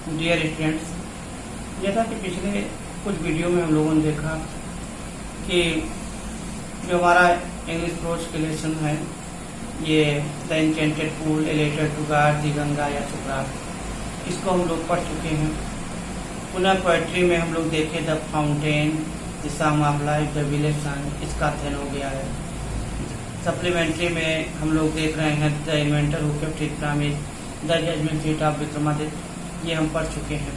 Dear students, जैसा कि पिछले कुछ वीडियो में हम लोगों ने देखा कि जो हमारा इंग्लिश प्रोज के लेसन है, ये the enchanted pool, a letter to God, the Ganga या सुकरात, इसको हम लोग पढ़ चुके हैं। पुनः पोएट्री में हम लोग देखे the fountain, the sum of life, the village song, इसका अध्ययन हो गया है। सप्लीमेंट्री में हम लोग देख रहे हैं the inventor who kept his promise, the judgement seat of Vikramaditya, ये हम पढ़ चुके हैं।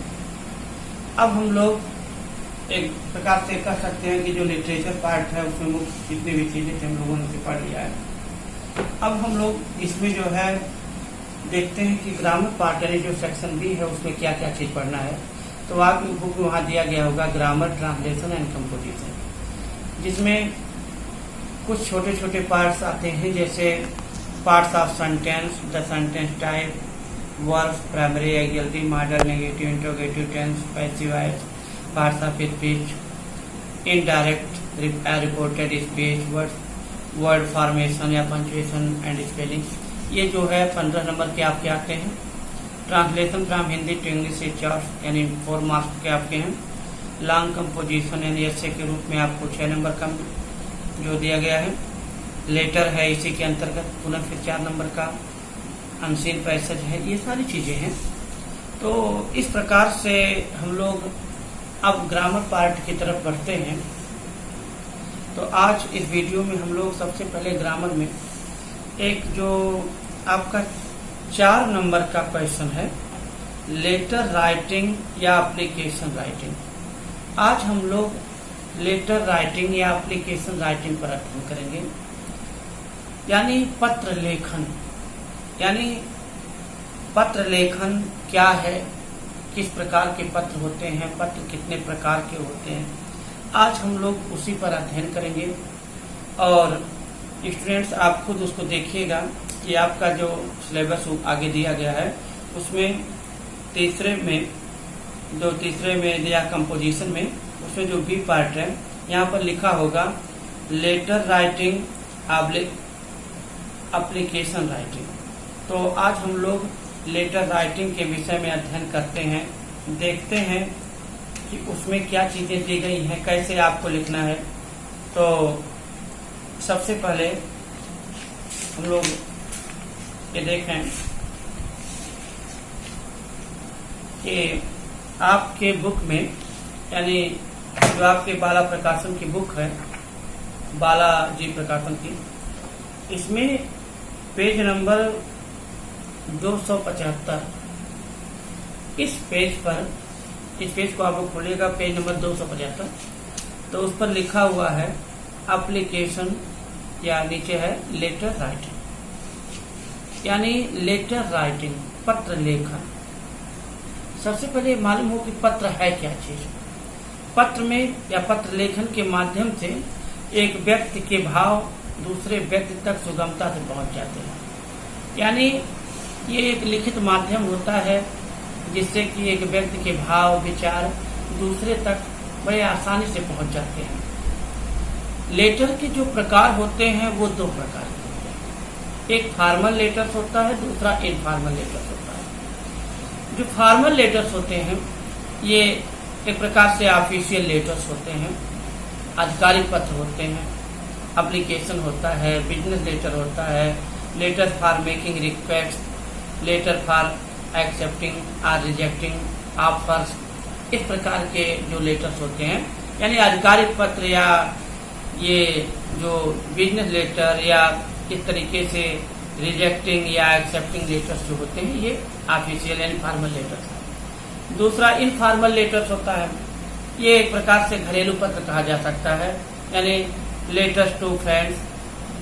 अब हम लोग एक प्रकार से कह सकते हैं कि जो लिटरेचर पार्ट है उसमें मुख्य जितनी भी चीजें थे हम लोगों ने पढ़ लिया है। अब हम लोग इसमें जो है देखते हैं कि ग्रामर पार्ट यानी जो सेक्शन बी है उसमें क्या क्या चीज पढ़ना है। तो आपकी बुक में वहाँ दिया गया होगा ग्रामर, ट्रांसलेशन एंड कंपोजिशन, जिसमें कुछ छोटे छोटे पार्ट्स आते हैं, जैसे parts of sentence, the sentence type, verbs, primary, auxiliary, modal, negative, interrogative tense, passive voice, parts of speech, indirect reported speech, word formation या पंक्चुएशन एंड स्पेलिंग्स, ये जो है 15 नंबर के आपके आते हैं। Translation from Hindi to English 4 यानी 4 marks के आपके हैं। लॉन्ग कंपोजिशन यानी एसे के रूप में आपको 6 नंबर का जो दिया गया है। लेटर है इसी के अंतर्गत, पुनः फिर 4 नंबर का। अनसीन पैसेज है, ये सारी चीजें हैं। तो इस प्रकार से हम लोग अब ग्रामर पार्ट की तरफ बढ़ते हैं। तो आज इस वीडियो में हम लोग सबसे पहले ग्रामर में एक जो आपका 4 नंबर का क्वेश्चन है, लेटर राइटिंग या एप्लीकेशन राइटिंग। आज हम लोग लेटर राइटिंग या एप्लीकेशन राइटिंग पर अध्ययन करेंगे, यानी पत्र लेखन। यानी पत्र लेखन क्या है, किस प्रकार के पत्र होते हैं, पत्र कितने प्रकार के होते हैं, आज हम लोग उसी पर अध्ययन करेंगे। और स्टूडेंट्स आप खुद उसको देखिएगा कि आपका जो सिलेबस आगे दिया गया है उसमें तीसरे में या कंपोजिशन में उसमें जो बी पार्ट है यहाँ पर लिखा होगा लेटर राइटिंग एप्लीकेशन राइटिंग। तो आज हम लोग लेटर राइटिंग के विषय में अध्ययन करते हैं, देखते हैं कि उसमें क्या चीजें दी गई हैं, कैसे आपको लिखना है। तो सबसे पहले हम लोग ये देखें कि आपके बुक में, यानी जो आपके बाला प्रकाशन की बुक है, बालाजी प्रकाशन की, इसमें पेज नंबर 275, इस पेज को आप खोलिएगा, पेज नंबर 275, तो उस पर लिखा हुआ है एप्लीकेशन या नीचे है लेटर राइटिंग, यानी लेटर राइटिंग पत्र लेखन। सबसे पहले मालूम हो कि पत्र है क्या चीज। पत्र में या पत्र लेखन के माध्यम से एक व्यक्ति के भाव दूसरे व्यक्ति तक सुगमता से पहुंच जाते हैं। यानी ये एक लिखित माध्यम होता है जिससे कि एक व्यक्ति के भाव विचार दूसरे तक बड़े आसानी से पहुंच जाते हैं। लेटर के जो प्रकार होते हैं वो 2 प्रकार के होते हैं, एक फॉर्मल लेटर्स होता है, दूसरा इनफॉर्मल लेटर्स होता है। जो फॉर्मल लेटर्स होते हैं ये एक प्रकार से ऑफिशियल लेटर्स होते हैं, आधिकारिक पत्र होते हैं, एप्लीकेशन होता है, बिजनेस लेटर होता है, letter for making request, letter for accepting और रिजेक्टिंग ऑफर्स, इस प्रकार के जो लेटर्स होते हैं, यानी आधिकारिक पत्र या ये जो बिजनेस लेटर या इस तरीके से रिजेक्टिंग या एक्सेप्टिंग लेटर्स जो होते हैं ये ऑफिशियल यानी फॉर्मल लेटर्स है। दूसरा इनफॉर्मल लेटर्स होता है, ये एक प्रकार से घरेलू पत्र कहा जा सकता है, यानी लेटर्स टू फ्रेंड्स,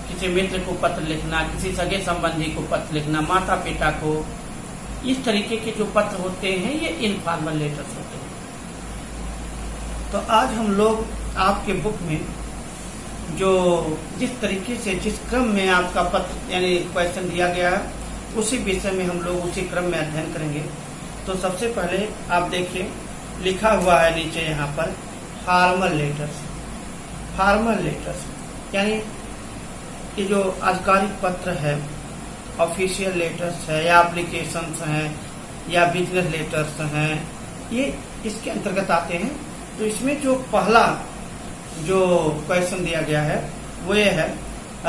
किसी मित्र को पत्र लिखना, किसी सगे संबंधी को पत्र लिखना, माता पिता को, इस तरीके के जो पत्र होते हैं ये इनफॉर्मल लेटर्स होते हैं। तो आज हम लोग आपके बुक में जो जिस तरीके से जिस क्रम में आपका पत्र यानी क्वेश्चन दिया गया है उसी विषय में हम लोग उसी क्रम में अध्ययन करेंगे। तो सबसे पहले आप देखिए लिखा हुआ है नीचे यहाँ पर फॉर्मल लेटर्स। फॉर्मल लेटर्स यानी ये जो आधिकारिक पत्र है, ऑफिशियल लेटर्स है या एप्लीकेशंस हैं या बिजनेस लेटर्स हैं, ये इसके अंतर्गत आते हैं। तो इसमें जो पहला जो क्वेश्चन दिया गया है वो ये है,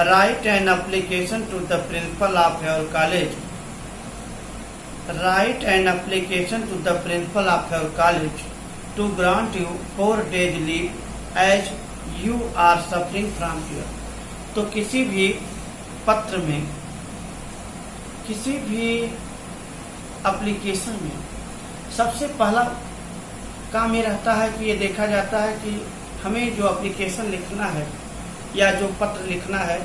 write an application to the principal of your college, write an application to the principal of your college to grant you 4 days leave as you are suffering from fever. तो किसी भी पत्र में, किसी भी एप्लीकेशन में सबसे पहला काम ये रहता है कि ये देखा जाता है कि हमें जो एप्लीकेशन लिखना है या जो पत्र लिखना है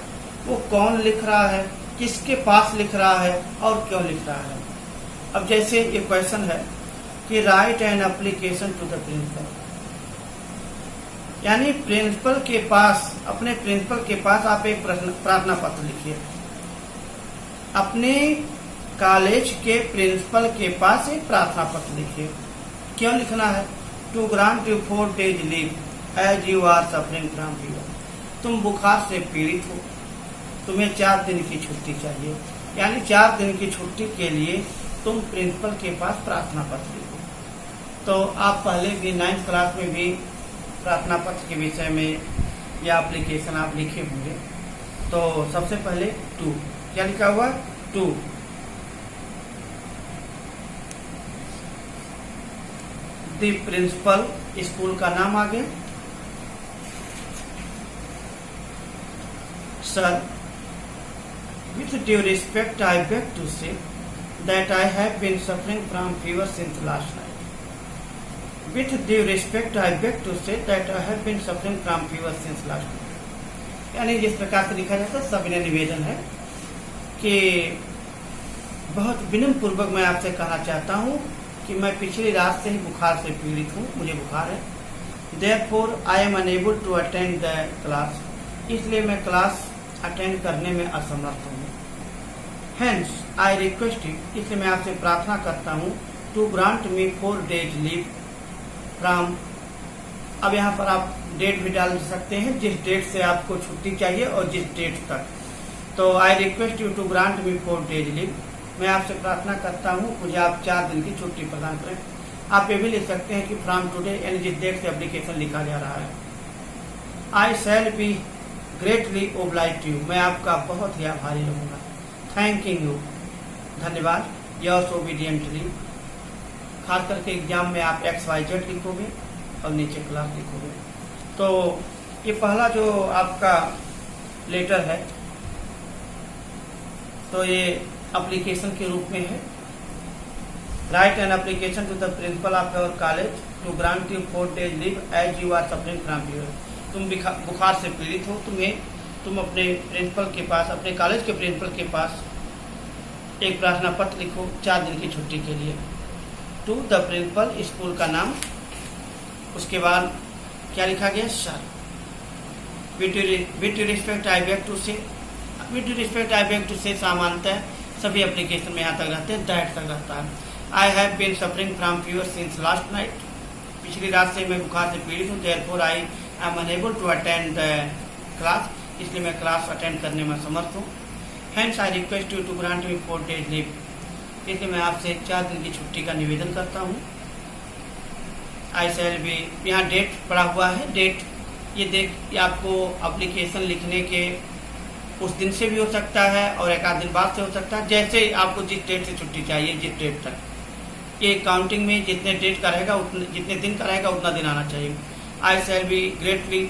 वो कौन लिख रहा है, किसके पास लिख रहा है और क्यों लिख रहा है। अब जैसे ये क्वेश्चन है कि write an application to the principal, यानी प्रिंसिपल के पास, अपने प्रिंसिपल के पास आप एक प्रार्थना पत्र लिखिए। अपने कॉलेज के प्रिंसिपल के पास एक प्रार्थना पत्र लिखिए। क्यों लिखना है? To grant you 4 days leave as you are suffering from fever. तुम बुखार से पीड़ित हो, तुम्हें 4 दिन की छुट्टी चाहिए, यानी 4 दिन की छुट्टी के लिए तुम प्रिंसिपल के पास प्रार्थना पत्र लिखो। तो आप पहले भी 9th क्लास में भी प्रार्थना पत्र के विषय में या एप्लीकेशन आप लिखे होंगे। तो सबसे पहले टू, क्या लिखा हुआ? टू द प्रिंसिपल, स्कूल का नाम आ गया। Sir, with due respect I beg to say that I have been suffering from fever since last night. With due respect I beg to say that I have been suffering from fever since last night. यानी जिस प्रकार से लिखा जाता है, सविनय निवेदन है कि बहुत विनम्र पूर्वक मैं आपसे कहना चाहता हूँ कि मैं पिछली रात से ही बुखार से पीड़ित हूँ, मुझे बुखार है। Therefore I am unable to attend the class, इसलिए मैं क्लास अटेंड करने में असमर्थ हूँ। Hence I request you, इसलिए मैं आपसे प्रार्थना करता हूँ, to grant me 4 days leave from, अब यहाँ पर आप डेट भी डाल सकते हैं, जिस डेट से आपको छुट्टी चाहिए और जिस डेट तक। तो I request you to grant me 4 days leave, मैं आपसे प्रार्थना करता हूँ मुझे आप 4 दिन की छुट्टी प्रदान करें। आप ये भी लिख सकते हैं कि फ्रॉम टुडे, यानी जिस डेट से एप्लीकेशन लिखा जा रहा है। I shall be greatly oblige to you, मैं आपका बहुत ही आभारी रहूँगा। थैंकिंग यू, धन्यवाद। योर्स ओबीडिएंटली, खास करके एग्जाम में आप XYZ लिखोगे और नीचे क्लास लिखोगे। तो ये पहला जो आपका लेटर है तो ये एप्लीकेशन के रूप में है। Write an application to the principal of your college to grant you 4 days leave as you are suffering from fever. तुम बुखार से पीड़ित हो, तुम अपने प्रिंसिपल के पास, अपने कॉलेज के प्रिंसिपल के पास एक प्रार्थना पत्र लिखो 4 दिन की छुट्टी के लिए। टू द प्रिंसिपल, स्कूल का नाम, उसके बाद क्या लिखा गया? Sir, with respect I beg to say, with respect I beg to say सामान्यतः सभी एप्लीकेशन में यहाँ तक रहते हैं, दैट तक रहता है। I have been suffering from fever since last night, पिछली रात से मैं बुखार से पीड़ित हूँ। Therefore I am unable to attend the class, इसलिए मैं क्लास अटेंड करने में समर्थ हूँ। Hence I request you to grant me 4 days leave, इसलिए मैं आपसे 4 दिन की छुट्टी का निवेदन करता हूँ। आई शैल बी, यहाँ डेट पड़ा हुआ है, डेट ये आपको एप्लीकेशन लिखने के उस दिन से भी हो सकता है और एक आध दिन बाद से हो सकता है, जैसे आपको जिस डेट से छुट्टी चाहिए, जिस डेट तक। ये काउंटिंग में जितने डेट का रहेगा, जितने दिन का रहेगा उतना दिन आना चाहिए। I shall be greatly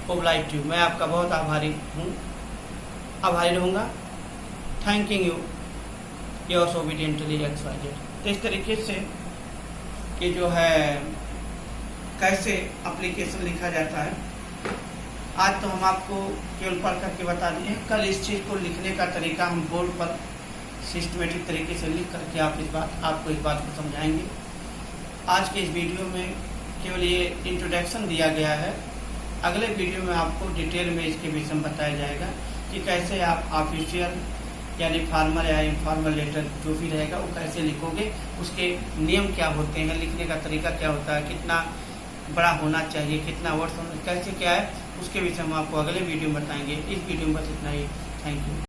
oblige to you, मैं आपका बहुत आभारी हूँ, आभारी रहूँगा। Thanking you, yours obediently XYZ। तो इस तरीके से ये जो है कैसे एप्लीकेशन लिखा जाता है, आज तो हम आपको केवल पढ़ करके बता दिए। कल इस चीज़ को लिखने का तरीका हम बोर्ड पर सिस्टमेटिक तरीके से लिख करके आपको इस बात को समझाएंगे। आज के इस वीडियो में केवल ये इंट्रोडक्शन दिया गया है। अगले वीडियो में आपको डिटेल में इसके विषय में बताया जाएगा कि कैसे आप ऑफिशियल यानी फॉर्मल या इनफॉर्मल लेटर जो भी रहेगा वो कैसे लिखोगे, उसके नियम क्या होते हैं, लिखने का तरीका क्या होता है, कितना बड़ा होना चाहिए, कितना वर्ड्स होना, कैसे क्या है, उसके विषय में आपको अगले वीडियो में बताएंगे। इस वीडियो में बस इतना ही। Thank you.